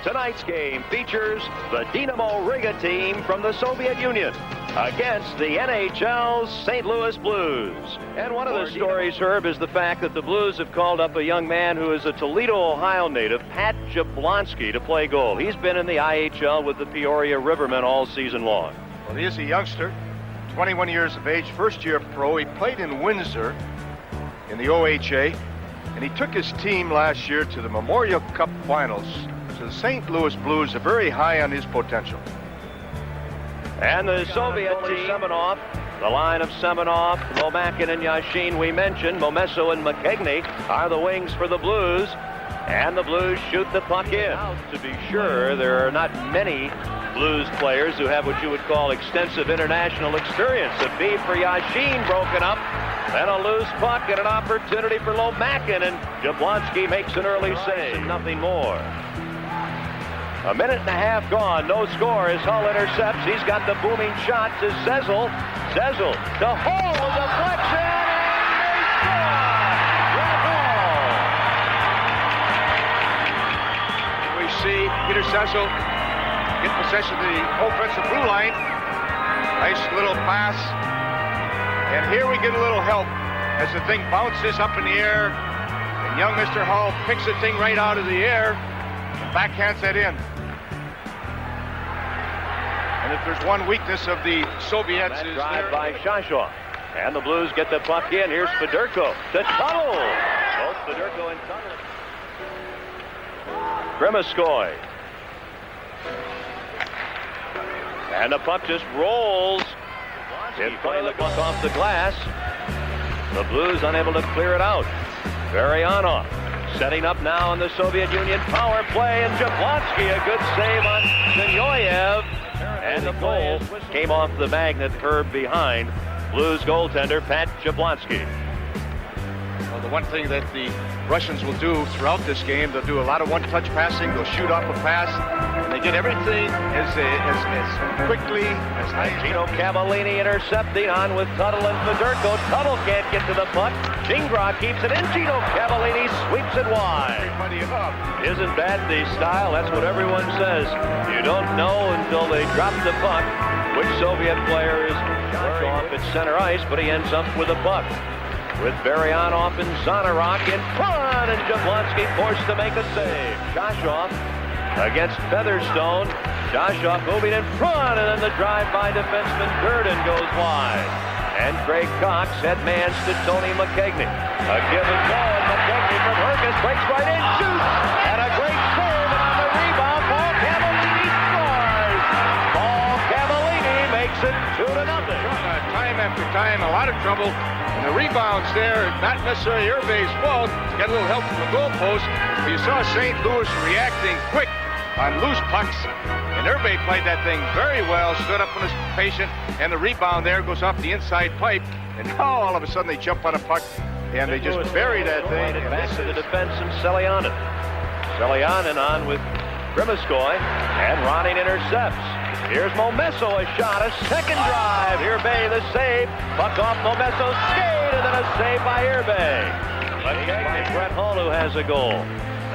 Tonight's game features the Dinamo Riga team from the Soviet Union against the NHL's St. Louis Blues. And one of the stories, Herb, is the fact that the Blues have called up a young man who is a Toledo, Ohio native, Pat Jablonski, to play goal. He's been in the IHL with the Peoria Rivermen all season long. Well, he is a youngster, 21 years of age, first-year pro. He played in Windsor in the OHA, and he took his team last year to the Memorial Cup Finals. So the St. Louis Blues are very high on his potential. And the Soviet team, Semenov, the line of Semenov, Lomackin and Yašin we mentioned, Momesso and McKegney are the wings for the Blues. And the Blues shoot the puck in. To be sure, there are not many Blues players who have what you would call extensive international experience. A feed for Yašin broken up. Then a loose puck and an opportunity for Lomackin, and Jablonski makes an early save. Nothing more. A minute and a half gone, no score as Hull intercepts. He's got the booming shot to Sezel. Sezel to Hull, a deflection, and they score! Hull. We see Peter Sezel get possession of the offensive blue line. Nice little pass. And here we get a little help as the thing bounces up in the air. And young Mr. Hull picks the thing right out of the air. Backhands that in. And if there's one weakness of the Soviets that is drive by Shashov. And the Blues get the puck in. Here's Fedorko to Tuttle. Both Fedorko and Tuttle. Grimskoy. And the puck just rolls. In play, the puck off the glass. The Blues unable to clear it out. Varayanov. Setting up now in the Soviet Union power play, and Jablonski, a good save on Zinovьев. And the goal came off the magnet curve behind Blues goaltender Pat Jablonski. Well, the one thing that the Russians will do throughout this game, they'll do a lot of one-touch passing, they'll shoot off a pass, and they did everything as quickly as Д.Каваллини intercepting on with Tuttle and Fedorko. Tuttle can't get to the puck. Gingra keeps it in. Д.Каваллини sweeps it wide. Isn't that the style? That's what everyone says. You don't know until they drop the puck which Soviet player is off at center ice, but he ends up with a puck. With Varayanov and Znarok in front, and Jablonski forced to make a save. Shashov against Featherstone. Shashov moving in front, and then the drive by defenseman Durdin goes wide. And Craig Cox headmans to Tony McKegney. A give and go, and McKegney from Herkus breaks right in, shoots, and a great save, and on the rebound, П.Каваллини scores. П.Каваллini makes it 2-0. Time after time, a lot of trouble. And the rebounds there, not necessarily Irbe's fault. Got a little help from the goalpost. But you saw St. Louis reacting quick on loose pucks. And Irbe played that thing very well, stood up on his patient, and the rebound there goes off the inside pipe. And now all of a sudden they jump on a puck, and they just bury that thing. And back to the defense and Селянин. Селянин on with Grimskoy, and Ronning intercepts. Here's Momesso, a shot, a second drive. Irbe, the save. Puck off Momesso's skate, and then a save by Irbe. McKegney, Br.Халл who has a goal.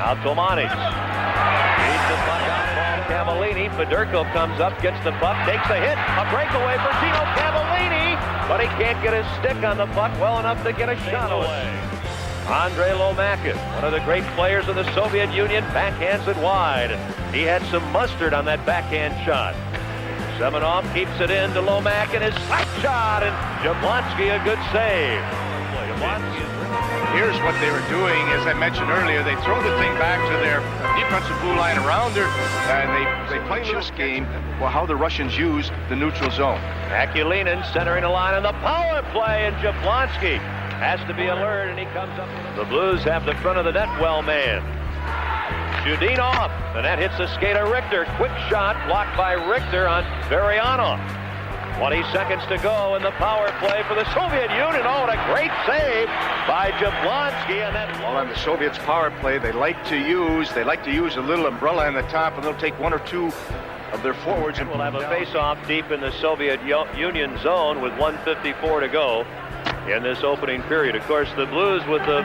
Now Tomanic. Beats the puck out, П.Каваллини. Fedorko comes up, gets the puck, takes a hit. A breakaway for Д.Каваллини, but he can't get his stick on the puck well enough to get a shot away. Andre Lomackin, one of the great players of the Soviet Union, backhands it wide. He had some mustard on that backhand shot. Semenov keeps it in to Lomackin, his slap shot, and Jablonski a good save. Here's what they were doing, as I mentioned earlier. They throw the thing back to their defensive blue line around her, and they play this game, well, how the Russians use the neutral zone. Akulinin centering a line on the power play, and Jablonski has to be alert, and he comes up. The Blues have the front of the net well manned. Chudinov, and that hits the skate of Richter. Quick shot blocked by Richter on Varayanov. 20 seconds to go in the power play for the Soviet Union. Oh, and a great save by Jablonski, and that. Well, on the Soviets' power play, they like to use a little umbrella on the top, and they'll take one or two of their forwards. And we'll have a face-off deep in the Soviet Union zone with 1:54 to go in this opening period. Of course, the Blues with the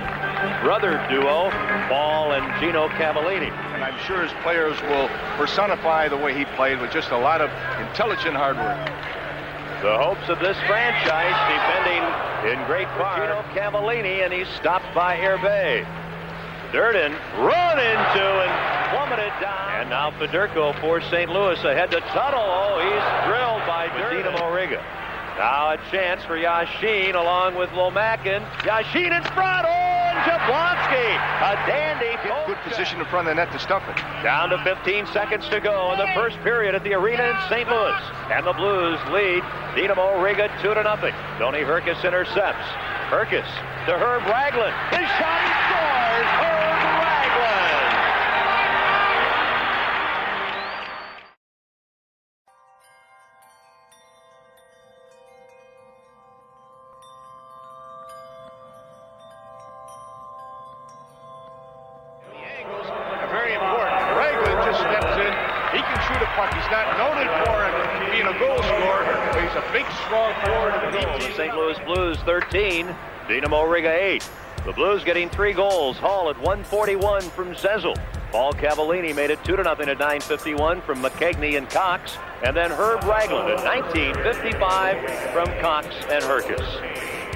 brother duo, Paul and Д.Каваллини. And I'm sure his players will personify the way he played with just a lot of intelligent hard work. The hopes of this franchise depending in great part on Д.Каваллини, and he's stopped by Irbe. Durdin run into and plummeted down. And now Federico for St. Louis ahead to Tuttle. Oh, he's drilled by Dinamo Riga. Now a chance for Yašin along with Lomackin. Yašin in front. Oh, and Jablonski. A dandy. Good position in front of the net to stuff it. Down to 15 seconds to go in the first period at the arena in St. Louis. And the Blues lead Dinamo Riga 2-0. Tony Herkus intercepts. Herkus to Herb Ragland. His shot, he scores. Herb Ragland. Very important. Ragland just steps in. He can shoot a puck. He's not noted for it being a goal scorer, but he's a big, strong forward. The St. Louis Blues 13, Dinamo Riga 8. The Blues getting 3 goals. Hall at 1:41 from Zezel. П.Каваллини made it 2-0 at 9:51 from McKegney and Cox. And then Herb Ragland at 19:55 from Cox and Herkus.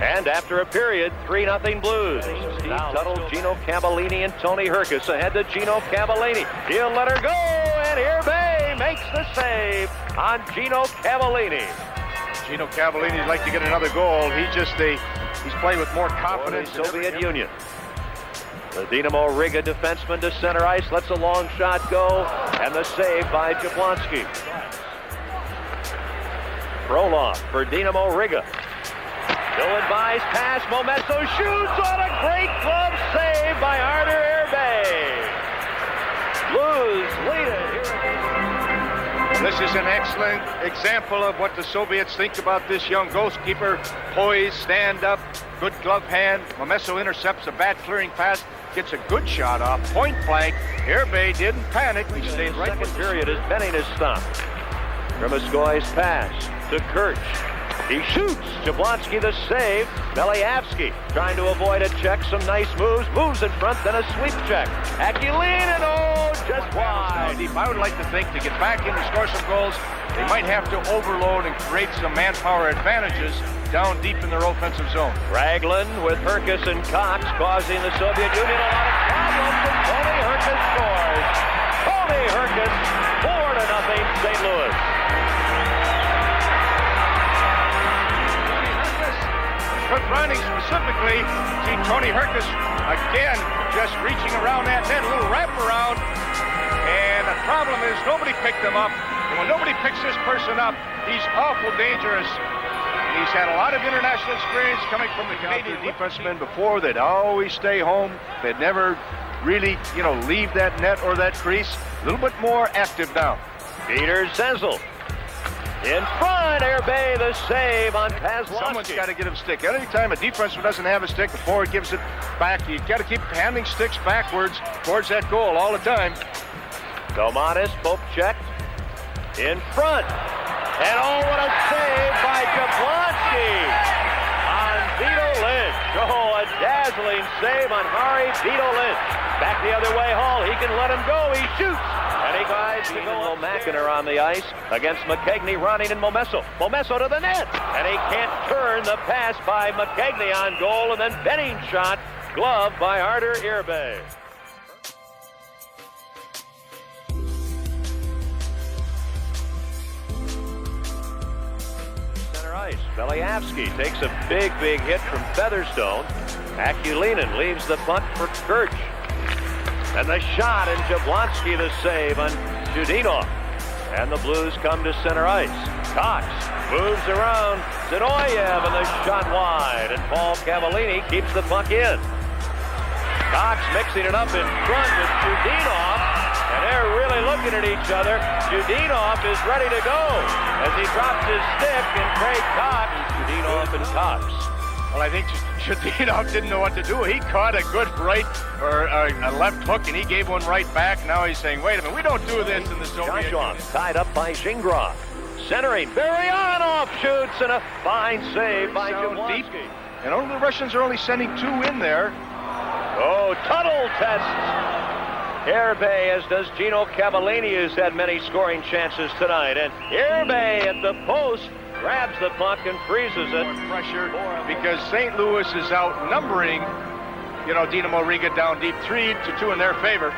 And after a period, 3-0 Blues. Steve Tuttle, Д.Каваллини, and Tony Herkus ahead to Д.Каваллини. He'll let her go, and Irbe makes the save on Д.Каваллini. Д.Каваллini'd like to get another goal. He's playing with more confidence. Soviet Union. The Dinamo Riga defenseman to center ice, lets a long shot go, and the save by Jablonski. Frolov for Dinamo Riga. Ill-advised pass, Momesso shoots on a great glove save by Artur Irbe. Blues lead it. This is an excellent example of what the Soviets think about this young goalkeeper. Poise, stand up, good glove hand. Momesso intercepts a bad clearing pass, gets a good shot off, point blank. Irbe didn't panic, he stayed right. Second period as Benning is stopped. Krimiskoy's pass to Kerch. He shoots. Jablonski the save. Belявski trying to avoid a check. Some nice moves. Moves in front, then a sweep check. Akulinin, oh, just wide. I would like to think to get back in and score some goals, they might have to overload and create some manpower advantages down deep in their offensive zone. Ragland with Herkus and Cox causing the Soviet Union a lot of problems, and Tony Herkus scores. Tony Herkus, 4-0 St. Louis. Cook Browning specifically, see Tony Herkus again just reaching around that net, a little wraparound, and the problem is nobody picked him up, and when nobody picks this person up, he's awful dangerous. And he's had a lot of international experience coming from the Canadian defensemen before. They'd always stay home. They'd never really, leave that net or that crease. A little bit more active now. Peter Zezel. In front, Irbe the save on Pazlowski. Someone's got to get him a stick. Anytime a defenseman doesn't have a stick, the forward gives it back. You've got to keep handing sticks backwards towards that goal all the time. Domatis, Pope checked. In front. And oh, what a save by Jablonski on Vito Lynch. Oh, a dazzling save on Harry Vito Lynch. Back the other way, Hall. He can let him go. He shoots. And he tries to go. Lomackin are on the ice against McKegney, Ronning, and Momesso. Momesso to the net. And he can't turn the pass by McKegney on goal. And then Benning shot. Glove by Artur Irbe. Center ice. Belявski takes a big hit from Featherstone. Akulinin leaves the punt for Kerch. And the shot, and Jablonski the save on Chudinov. And the Blues come to center ice. Cox moves around. Zinovьев, and the shot wide. And П.Каваллини keeps the puck in. Cox mixing it up in front with Chudinov. And they're really looking at each other. Chudinov is ready to go as he drops his stick, and Craig Cox. Chudinov and Cox. Well, I think Chudinov didn't know what to do. He caught a good right or a left hook, and he gave one right back. Now he's saying, wait a minute, we don't do this in the Soviet Union. Tied up by Zingrov. Centering, Varayanov shoots, and a fine save by Jablonski. And the Russians are only sending 2 in there. Oh, Tuttle tests Irbe, as does Д.Каваллини, who's had many scoring chances tonight. And Irbe at the post grabs the puck and freezes it. Pressure because St. Louis is outnumbering, Dinamo Riga down deep 3-2 in their favor.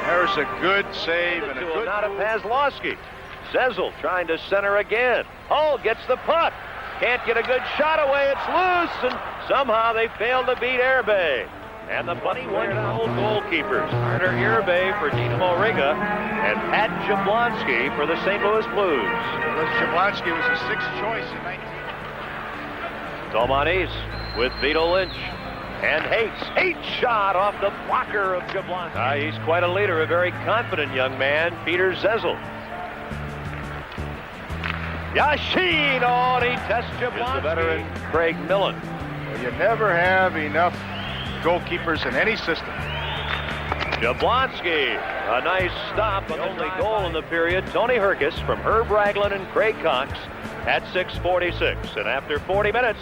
There's a good save and a good not a Pazlowski. Zezel trying to center again. Hull gets the puck. Can't get a good shot away. It's loose, and somehow they fail to beat Irbe. And the 21-year-old goalkeepers, Carter Irbe for Dinamo Riga and Pat Jablonski for the St. Louis Blues. Jablonski was the 6th choice in 19. Tomanis with Vito Lynch. And Hates shot off the blocker of Jablonski. He's quite a leader, a very confident young man, Peter Zezel. Yašin, and he tests Jablonski. The veteran Craig Millen. Well, you never have enough goalkeepers in any system. Jablonski, a nice stop. The only goal in the period. Tony Herkus from Herb Ragland and Craig Cox at 6:46. And after 40 minutes,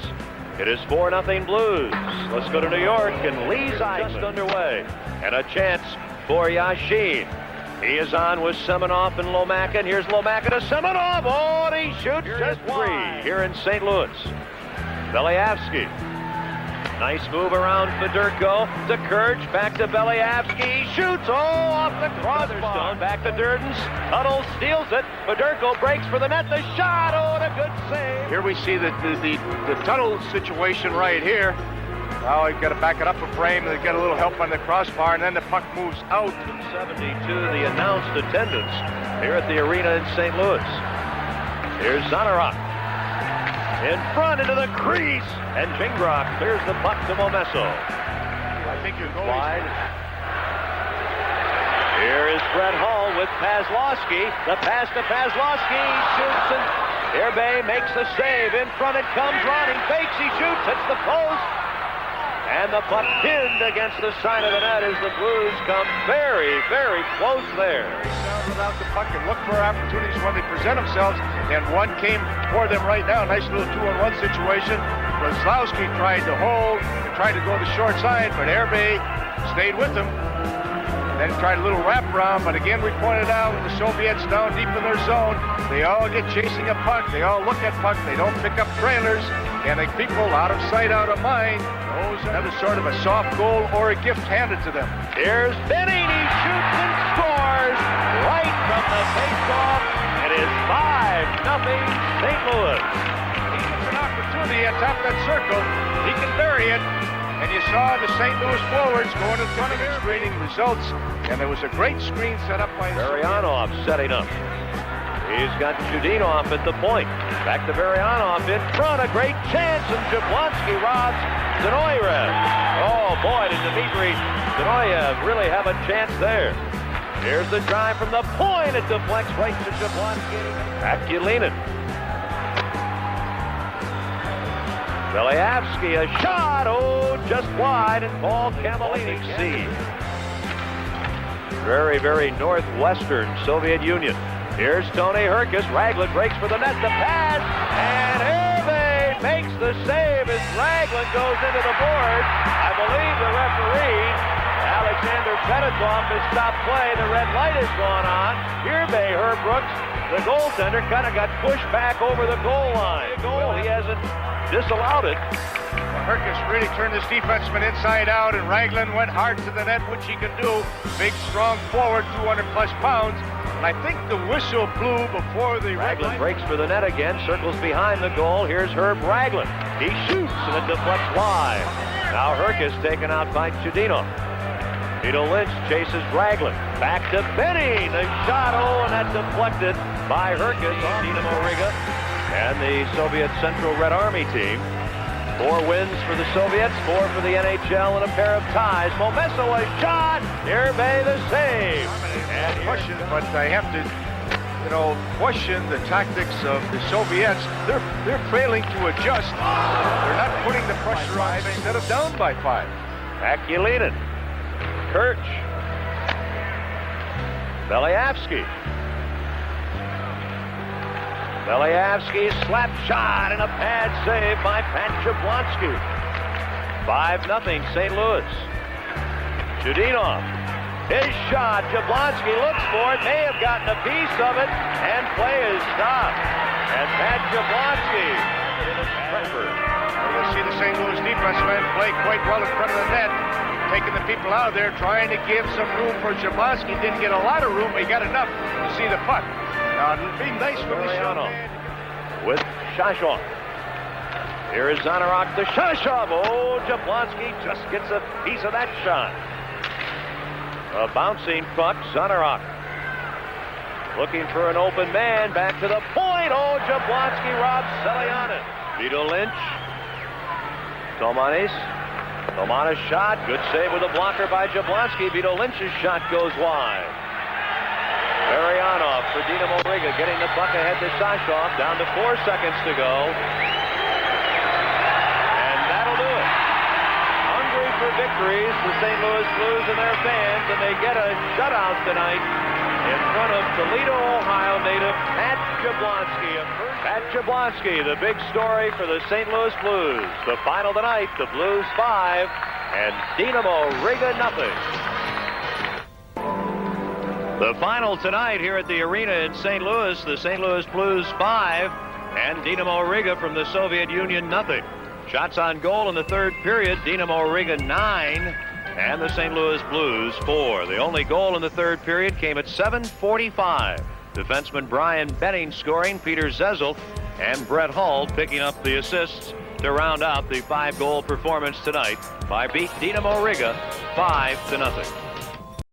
it is 4-0 Blues. Let's go to New York, and Lee's just underway. And a chance for Yašin. He is on with Semenov and Lomackin. Here's Lomackin to Semenov. Oh, and he shoots just 3 here in St. Louis. Belявski. Nice move around Fedorko to Kerch, back to Belявski. He shoots, off the crossbar. Back to Durdin. Tuttle steals it. Fedorko breaks for the net. The shot, and a good save. Here we see the Tuttle situation right here. Now you've got to back it up a frame, and they get a little help on the crossbar, and then the puck moves out. 72, the announced attendance here at the arena in St. Louis. Here's Znarok. In front into the crease, and Jingrock clears the puck to Momesso. I think you're going wide. Here is Br.Hall with Pazlowski. The pass to Pazlowski. He shoots, and Irbe makes the save. In front it comes. Ronnie fakes. He shoots. Hits the post. And the puck pinned against the side of the net as the Blues come very, very close there. Without the puck and look for opportunities when they present themselves, and one came for them right now. Nice little 2-on-1 situation. Brzezowski tried to hold and tried to go the short side, but Irbe stayed with him. Then tried a little wraparound, but again we pointed out the Soviets down deep in their zone. They all get chasing a puck. They all look at puck. They don't pick up trailers. And the people out of sight, out of mind. Another sort of a soft goal or a gift handed to them. Here's Benning. He shoots and scores right from the face-off. It is 5-0 St. Louis. He gets an opportunity at top that circle. He can bury it. And you saw the St. Louis forwards going in front of him, screening results. And there was a great screen set up by Varayanov setting up. He's got Chudinov at the point. Back to Varayanov in front. A great chance, and Jablonski robs Zinoyev. Oh, boy, did Dmitry Zinoyev really have a chance there. Here's the drive from the point. It deflects right to Jablonski. Akulinin. Belявski, a shot. Just wide, and П.Каваллини. Very, very northwestern Soviet Union. Here's Tony Herkus. Ragland breaks for the net. The pass, and Irbe makes the save as Ragland goes into the board. I believe the referee, Alexander Fedotov, has stopped play. The red light has gone on. Irbe, Herb Brooks, the goaltender, kind of got pushed back over the goal line. He hasn't disallowed it. Herkus really turned his defenseman inside out, and Ragland went hard to the net, which he can do. Big, strong forward, 200-plus pounds. And I think the whistle blew before the Ragland breaks for the net again, circles behind the goal. Here's Herb Ragland. He shoots, and it deflects wide. Now Herkus taken out by Chudinov. Vito Lynch chases Ragland. Back to Benny. The shot, and that deflected by Herkus on Dinamo Riga and the Soviet Central Red Army team. 4 wins for the Soviets, 4 for the NHL, and a pair of ties. Momesso a shot. Irbe the save. And question, but I have to, question the tactics of the Soviets. They're failing to adjust. They're not putting the pressure on instead of down by 5. Akulinin. Kerch. Belявski. Belявski's slap shot and a pad save by Pat Jablonski. 5-0 St. Louis. Chudinov. His shot. Jablonski looks for it. May have gotten a piece of it. And play is stopped. And Pat Jablonski. You'll see the St. Louis defensemen play quite well in front of the net, taking the people out of there, trying to give some room for Jablonski. Didn't get a lot of room, but he got enough to see the puck. Now, it'd be nice for Viriano with Shashov. Here is Znarok to Shashov. Oh, Jablonski just gets a piece of that shot. A bouncing puck, Znarok. Looking for an open man, back to the point. Oh, Jablonski robs Селянин. Vito Lynch. Tomanis. Tomanis shot. Good save with a blocker by Jablonski. Vito Lynch's shot goes wide. Viriano for Dinamo Riga getting the puck ahead to Shashov. Down to 4 seconds to go. And that'll do it. Hungry for victories, the St. Louis Blues and their fans, and they get a shutout tonight in front of Toledo, Ohio native Pat Jablonski. Pat Jablonski, the big story for the St. Louis Blues. The final tonight, the Blues 5 and Dinamo Riga 0. The final tonight here at the arena in St. Louis, the St. Louis Blues 5 and Dinamo Riga from the Soviet Union 0. Shots on goal in the third period, Dinamo Riga 9 and the St. Louis Blues 4. The only goal in the third period came at 7:45. Defenseman Brian Benning scoring, Peter Zezel and Br.Hall picking up the assists to round out the 5-goal performance tonight by beat Dinamo Riga 5-0.